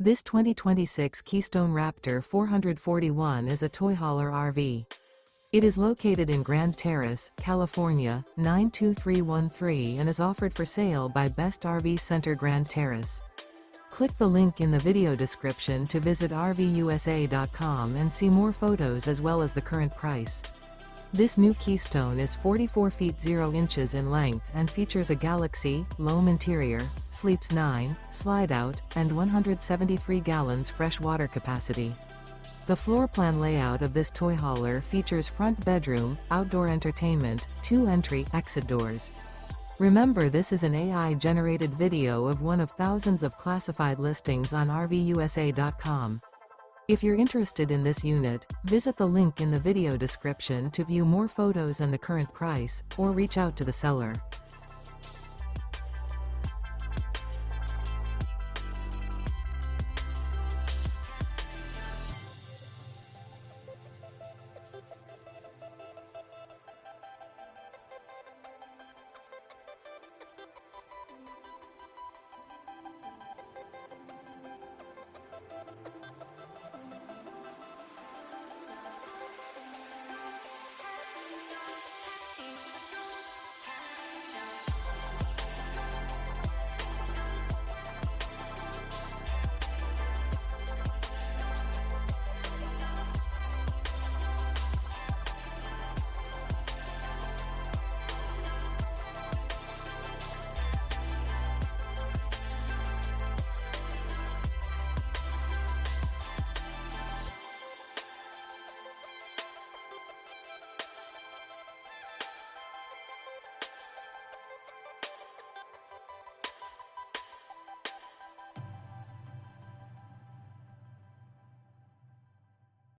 This 2026 Keystone Raptor 441 is a toy hauler RV. It is located in Grand Terrace, California, 92313 and is offered for sale by Best RV Center Grand Terrace. Click the link in the video description to visit RVUSA.com and see more photos as well as the current price. This new Keystone is 44 feet 0 inches in length and features a Galaxy, Loam interior, sleeps 9, Slideout, and 173 gallons fresh water capacity. The floor plan layout of this toy hauler features front bedroom, outdoor entertainment, 2 entry/exit doors. Remember, this is an AI-generated video of one of thousands of classified listings on RVUSA.com. If you're interested in this unit, visit the link in the video description to view more photos and the current price, or reach out to the seller.